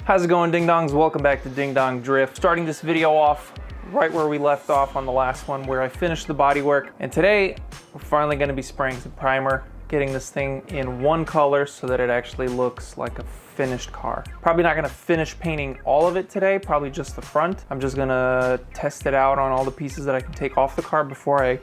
How's it going, Ding Dongs? Welcome back to Ding Dong Drift. Starting this video off right where we left off on the last one, where I finished the bodywork. And today, we're finally gonna be spraying some primer, getting this thing in one color so that it actually looks like a finished car. Probably not gonna finish painting all of it today, probably just the front. I'm just gonna test it out on all the pieces that I can take off the car before I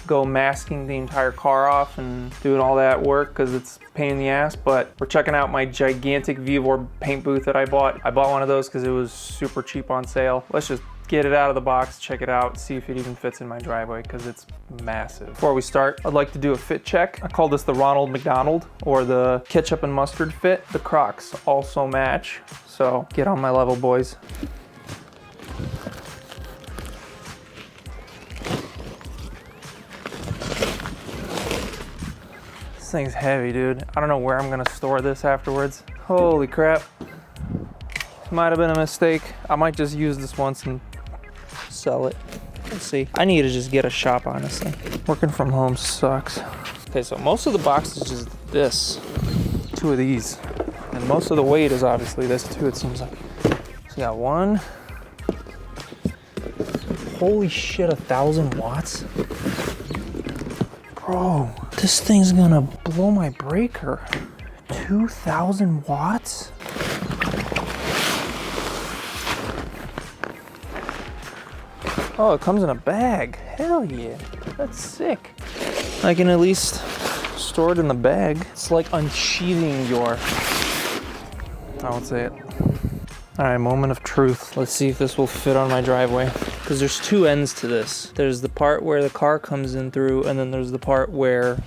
go masking the entire car off and doing all that work, because it's a pain in the ass. But we're checking out my gigantic Vevor paint booth that I bought. I bought one of those because it was super cheap on sale. Let's just get it out of the box, check it out, see if it even fits in my driveway, because it's massive. Before we start, I'd like to do a fit check. I call this the Ronald McDonald, or the ketchup and mustard fit. The Crocs also match, so get on my level, boys. This thing's heavy, dude. I don't know where I'm gonna store this afterwards. Holy crap. Might have been a mistake. I might just use this once and sell it. We'll see. I need to just get a shop, honestly. Working from home sucks. Okay, so most of the box is just this. 2 of these. And most of the weight is obviously this too, it seems like. So we got 1. Holy shit, 1,000 watts? Bro, this thing's gonna blow my breaker. 2,000 watts? Oh, it comes in a bag. Hell yeah, that's sick. I can at least store it in the bag. It's like unsheathing your, I won't say it. All right, moment of truth. Let's see if this will fit on my driveway. Because there's 2 ends to this. There's the part where the car comes in through, and then there's the part where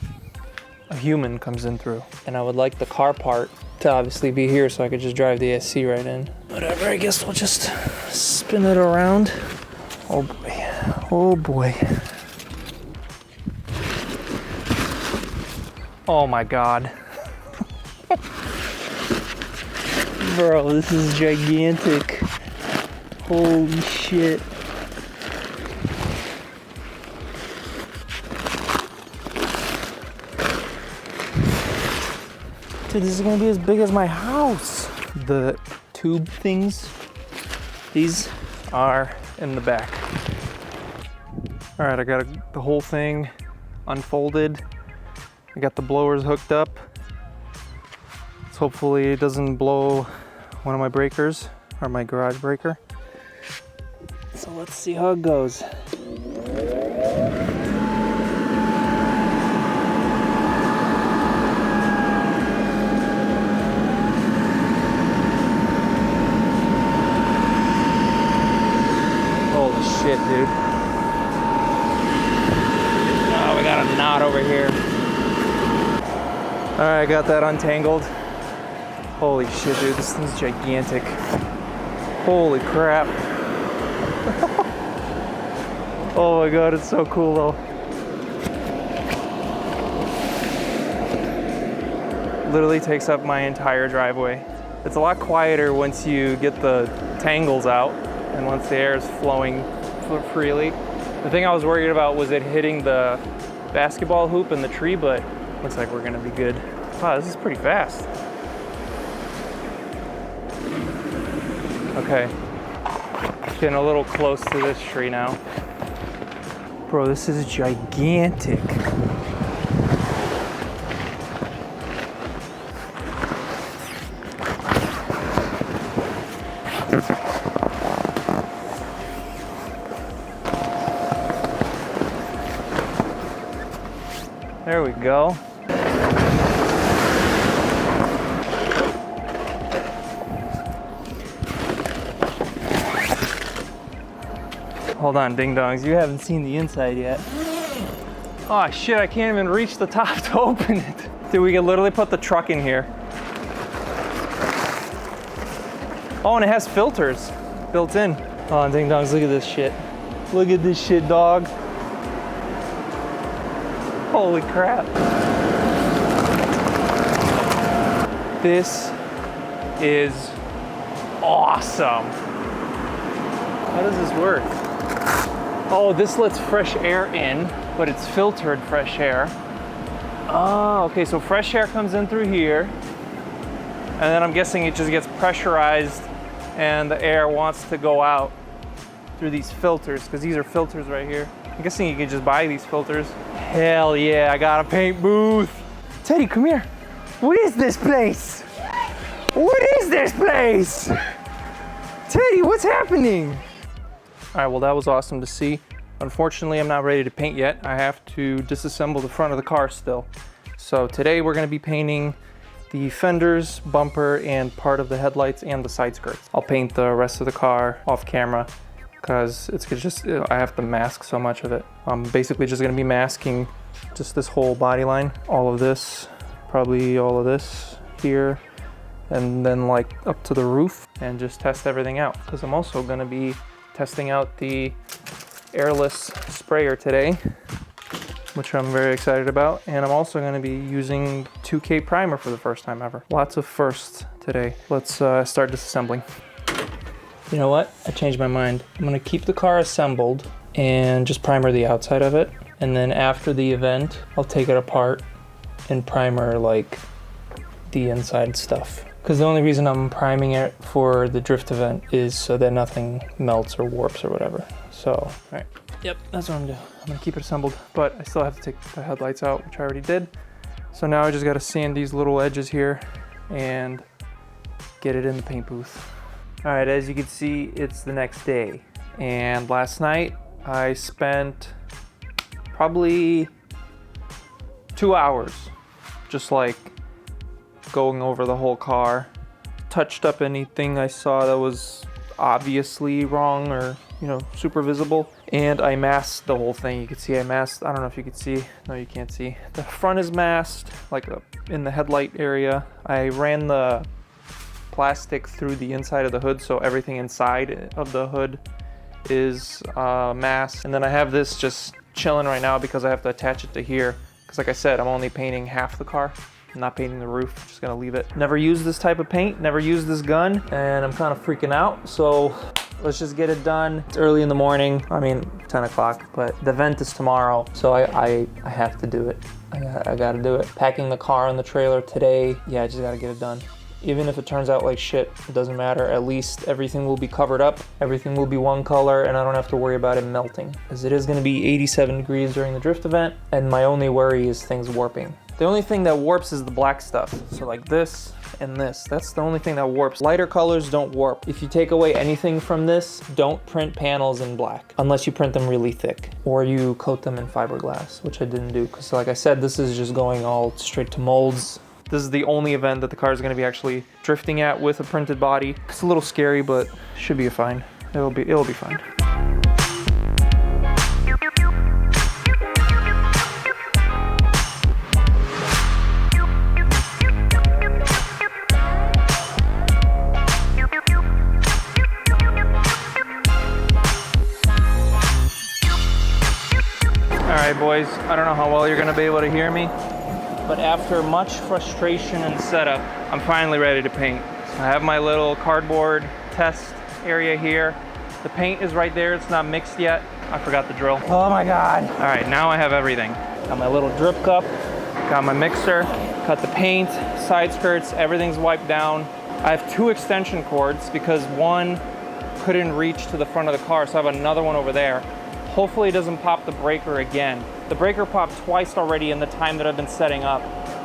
a human comes in through. And I would like the car part to obviously be here so I could just drive the SC right in. Whatever, I guess we'll just spin it around. Oh boy, oh boy. Oh my God. Bro, this is gigantic. Holy shit. Dude, this is gonna be as big as my house. The tube things, these are in the back. All right, I got the whole thing unfolded. I got the blowers hooked up. So hopefully it doesn't blow one of my breakers, or my garage breaker. So let's see how it goes. Holy shit, dude. Oh, we got a knot over here. All right, got that untangled. Holy shit, dude, this thing's gigantic. Holy crap. Oh my God, it's so cool though. Literally takes up my entire driveway. It's a lot quieter once you get the tangles out and once the air is flowing freely. The thing I was worried about was it hitting the basketball hoop in the tree, but looks like we're gonna be good. Wow, this is pretty fast. Okay, getting a little close to this tree now. Bro, this is gigantic. There we go. Hold on, Ding Dongs, you haven't seen the inside yet. Oh shit, I can't even reach the top to open it. Dude, we can literally put the truck in here. Oh, and it has filters built in. Hold on, Ding Dongs, look at this shit. Look at this shit, dog. Holy crap. This is awesome. How does this work? Oh, this lets fresh air in, but it's filtered fresh air. Oh, okay, so fresh air comes in through here, and then I'm guessing it just gets pressurized and the air wants to go out through these filters, because these are filters right here. I'm guessing you can just buy these filters. Hell yeah, I got a paint booth. Teddy, come here. What is this place? What is this place? Teddy, what's happening? All right, well, that was awesome to see. Unfortunately, I'm not ready to paint yet. I have to disassemble the front of the car still. So today we're gonna be painting the fenders, bumper, and part of the headlights and the side skirts. I'll paint the rest of the car off camera because it's just, I have to mask so much of it. I'm basically just gonna be masking just this whole body line, all of this, probably all of this here, and then like up to the roof, and just test everything out. Because I'm also gonna be testing out the airless sprayer today, which I'm very excited about. And I'm also gonna be using 2K primer for the first time ever. Lots of firsts today. Let's start disassembling. You know what? I changed my mind. I'm gonna keep the car assembled and just primer the outside of it. And then after the event, I'll take it apart and primer like the inside stuff. Because the only reason I'm priming it for the drift event is so that nothing melts or warps or whatever. So, all right. Yep, that's what I'm doing. I'm gonna keep it assembled, but I still have to take the headlights out, which I already did. So now I just gotta sand these little edges here and get it in the paint booth. All right, as you can see, it's the next day. And last night I spent probably 2 hours just like going over the whole car, touched up anything I saw that was obviously wrong or, you know, super visible. And I masked the whole thing. You can see I masked, I don't know if you can see, no you can't see. The front is masked, like in the headlight area. I ran the plastic through the inside of the hood, so everything inside of the hood is masked. And then I have this just chilling right now because I have to attach it to here. Because like I said, I'm only painting half the car. I'm not painting the roof, just gonna leave it. Never used this type of paint, never used this gun, and I'm kind of freaking out. So let's just get it done. It's early in the morning, I mean 10 o'clock, but the event is tomorrow. So I have to do it. I gotta do it. Packing the car and the trailer today, yeah, I just gotta get it done. Even if it turns out like shit, it doesn't matter. At least everything will be covered up. Everything will be one color and I don't have to worry about it melting. Because it is gonna be 87 degrees during the drift event, and my only worry is things warping. The only thing that warps is the black stuff. So like this and this, that's the only thing that warps. Lighter colors don't warp. If you take away anything from this, don't print panels in black, unless you print them really thick, or you coat them in fiberglass, which I didn't do. Because like I said, this is just going all straight to molds. This is the only event that the car is gonna be actually drifting at with a printed body. It's a little scary, but should be fine. It'll be fine. All right, boys, I don't know how well you're gonna be able to hear me, but after much frustration and setup, I'm finally ready to paint. So I have my little cardboard test area here. The paint is right there, it's not mixed yet. I forgot the drill. Oh my God. All right, now I have everything. Got my little drip cup, got my mixer, got the paint, side skirts, everything's wiped down. I have 2 extension cords because one couldn't reach to the front of the car, so I have another one over there. Hopefully it doesn't pop the breaker again. The breaker popped twice already in the time that I've been setting up.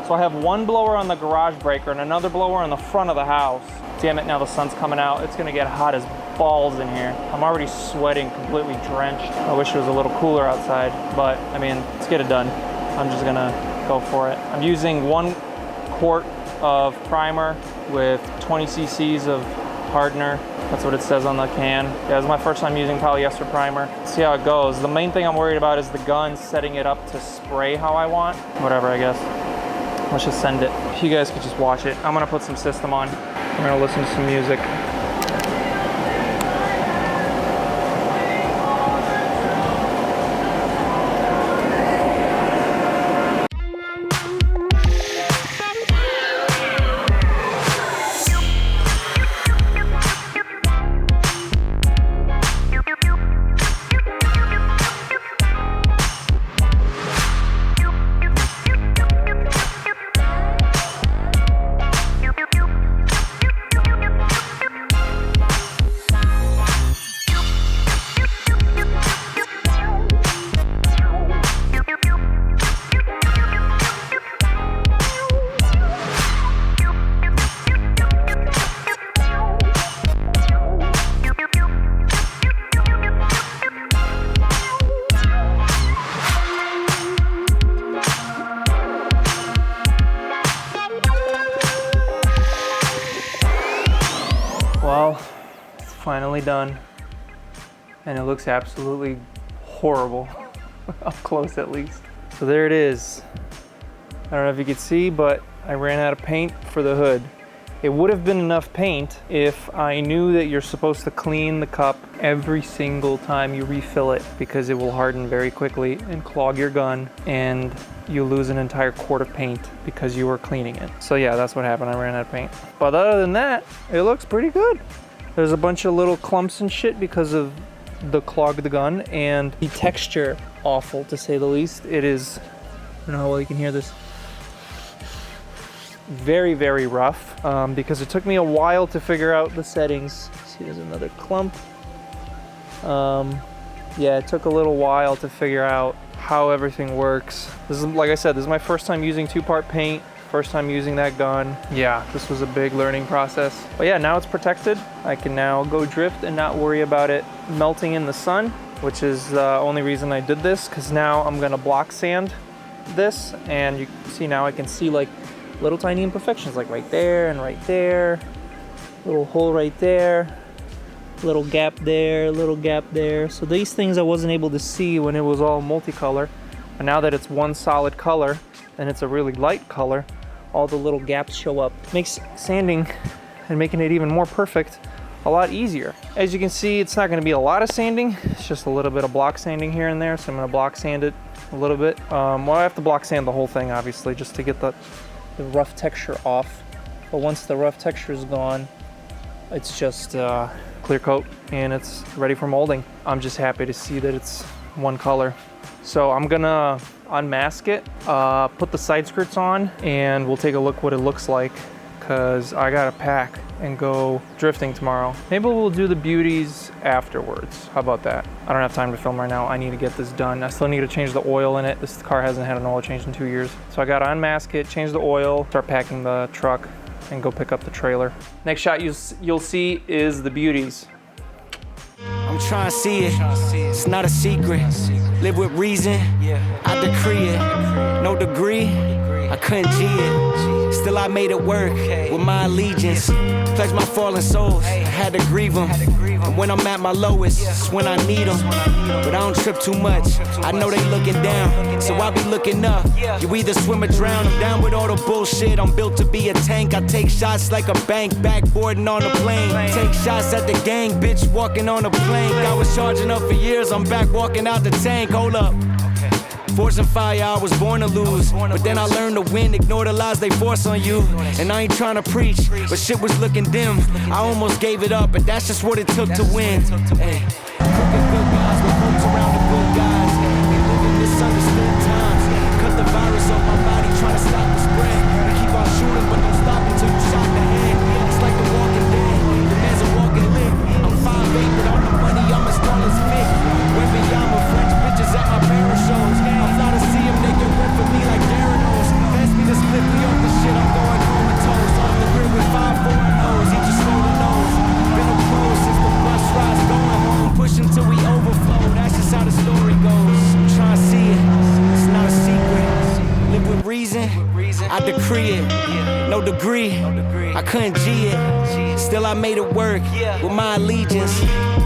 So I have one blower on the garage breaker and another blower on the front of the house. Damn it, now the sun's coming out. It's gonna get hot as balls in here. I'm already sweating, completely drenched. I wish it was a little cooler outside, but I mean, let's get it done. I'm just gonna go for it. I'm using 1 quart of primer with 20 cc's of hardener. That's what it says on the can. Yeah, this is my first time using polyester primer. Let's see how it goes. The main thing I'm worried about is the gun setting it up to spray how I want. Whatever, I guess. Let's just send it. If you guys could just watch it. I'm gonna put some system on. I'm gonna listen to some music. Well, it's finally done, and it looks absolutely horrible, up close at least. So there it is. I don't know if you could see, but I ran out of paint for the hood. It would have been enough paint if I knew that you're supposed to clean the cup every single time you refill it, because it will harden very quickly and clog your gun, and you lose an entire quart of paint because you were cleaning it. So yeah, that's what happened. I ran out of paint. But other than that, it looks pretty good. There's a bunch of little clumps and shit because of the clogged gun, and the texture awful, to say the least. It is, I don't know how well you can hear this, very, very rough, because it took me a while to figure out the settings. See, there's another clump. Yeah, it took a little while to figure out how everything works. This is, like I said, this is my first time using two-part paint, first time using that gun. Yeah, this was a big learning process. But yeah, now it's protected. I can now go drift and not worry about it melting in the sun, which is the only reason I did this, because now I'm gonna block sand this, and you see now I can see like little tiny imperfections, like right there and right there, little hole right there, little gap there, little gap there. So these things I wasn't able to see when it was all multicolor, but now that it's one solid color and it's a really light color, all the little gaps show up. Makes sanding and making it even more perfect a lot easier. As you can see, it's not going to be a lot of sanding, it's just a little bit of block sanding here and there, so I'm going to block sand it a little bit. Well, I have to block sand the whole thing, obviously, just to get the rough texture off. But once the rough texture is gone, it's just clear coat and it's ready for molding. I'm just happy to see that it's one color. So I'm gonna unmask it, put the side skirts on, and we'll take a look what it looks like, because I gotta pack and go drifting tomorrow. Maybe we'll do the beauties afterwards. How about that? I don't have time to film right now. I need to get this done. I still need to change the oil in it. This car hasn't had an oil change in 2 years. So I gotta unmask it, change the oil, start packing the truck, and go pick up the trailer. Next shot you'll see is the beauties. I'm trying to see it. It's not a secret. Live with reason. I decree it. No degree. I couldn't G it. Still I made it work with my allegiance. Pledge my fallen souls. I had to grieve them. And when I'm at my lowest, it's when I need them. But I don't trip too much. I know they looking down, so I be looking up. You either swim or drown. I'm down with all the bullshit. I'm built to be a tank. I take shots like a bank, backboarding on a plane. Take shots at the gang, bitch, walking on a plank. I was charging up for years. I'm back walking out the tank. Hold up. Force and fire, I was born to lose. But then I learned to win, ignore the lies they force on you. And I ain't trying to preach, but shit was looking dim. I almost gave it up, but that's just what it took to win. Hey. Crooked good guys, with folks around the good guys. We live in misunderstood times. Cut the virus off my body, trying to stop the spread. We keep on shooting, but don't stop until you shot the head. It's like the walking dead, the man's a walking lick. I'm 5'8", but on the money, I'm as tall as Vic. Women, I'm a French bitches at my parents' shows. I'm fly to see them, they get wet for me like Theranos. Pass me the split, we off the shit, I'm going comatose. Off the grid with 5 foreign O's, each just rolling nose. Been a pro since the bus rides going home. Pushing till we overflow, that's just how the story goes. I'm trying to see it, it's not a secret. Live with reason, I decree it. No degree, I couldn't G it. Still I made it work with my allegiance.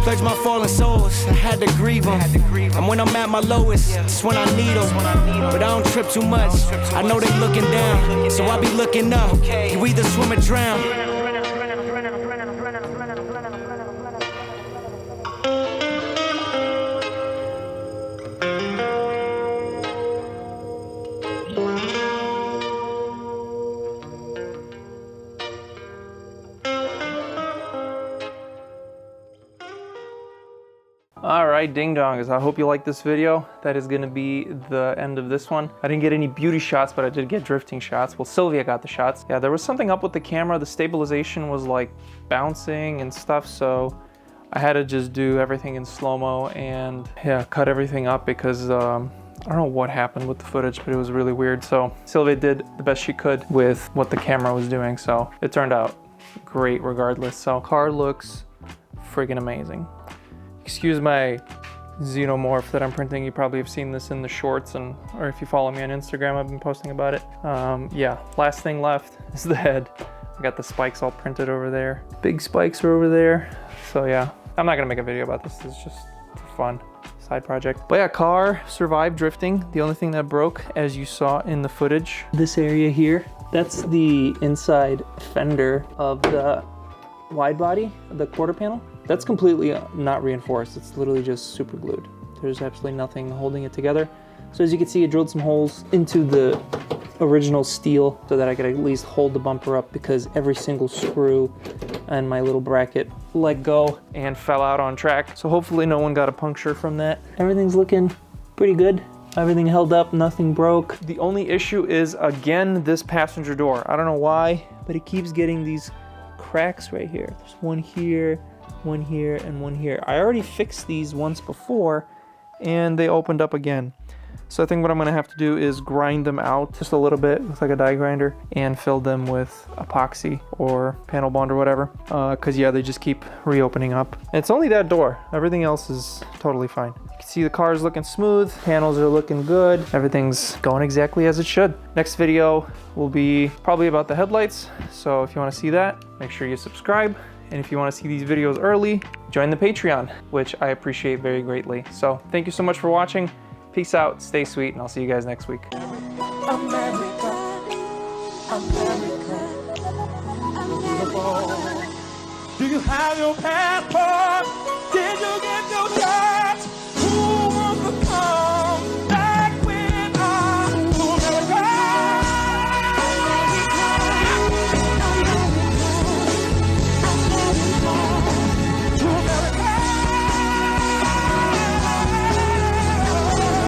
Pledge my fallen souls, I had to grieve them. And when I'm at my lowest, it's when I need them. But I don't trip too much, I know they looking down, so I be looking up. You either swim or drown. All right, ding dongers, I hope you like this video. That is gonna be the end of this one. I didn't get any beauty shots, but I did get drifting shots. Well, Sylvia got the shots. Yeah, there was something up with the camera. The stabilization was like bouncing and stuff, so I had to just do everything in slow-mo and yeah, cut everything up because I don't know what happened with the footage, but it was really weird. So Sylvia did the best she could with what the camera was doing, so it turned out great regardless. So car looks friggin' amazing. Excuse my xenomorph that I'm printing. You probably have seen this in the shorts, or if you follow me on Instagram, I've been posting about it. Yeah, last thing left is the head. I got the spikes all printed over there. Big spikes are over there. So yeah, I'm not gonna make a video about this. It's just for fun. Side project. But yeah, car survived drifting. The only thing that broke, as you saw in the footage, this area here, that's the inside fender of the wide body, the quarter panel. That's completely not reinforced. It's literally just super glued. There's absolutely nothing holding it together. So as you can see, I drilled some holes into the original steel so that I could at least hold the bumper up, because every single screw and my little bracket let go and fell out on track. So hopefully no one got a puncture from that. Everything's looking pretty good. Everything held up, nothing broke. The only issue is, again, this passenger door. I don't know why, but it keeps getting these cracks right here. There's one here, and one here. I already fixed these once before and they opened up again. So I think what I'm gonna have to do is grind them out just a little bit with like a die grinder and fill them with epoxy or panel bond or whatever. Cause yeah, they just keep reopening up. And it's only that door. Everything else is totally fine. You can see the car is looking smooth. Panels are looking good. Everything's going exactly as it should. Next video will be probably about the headlights. So if you wanna see that, make sure you subscribe. And if you wanna see these videos early, join the Patreon, which I appreciate very greatly. So thank you so much for watching. Peace out, stay sweet, and I'll see you guys next week. America, America, beautiful. Do you have your passport?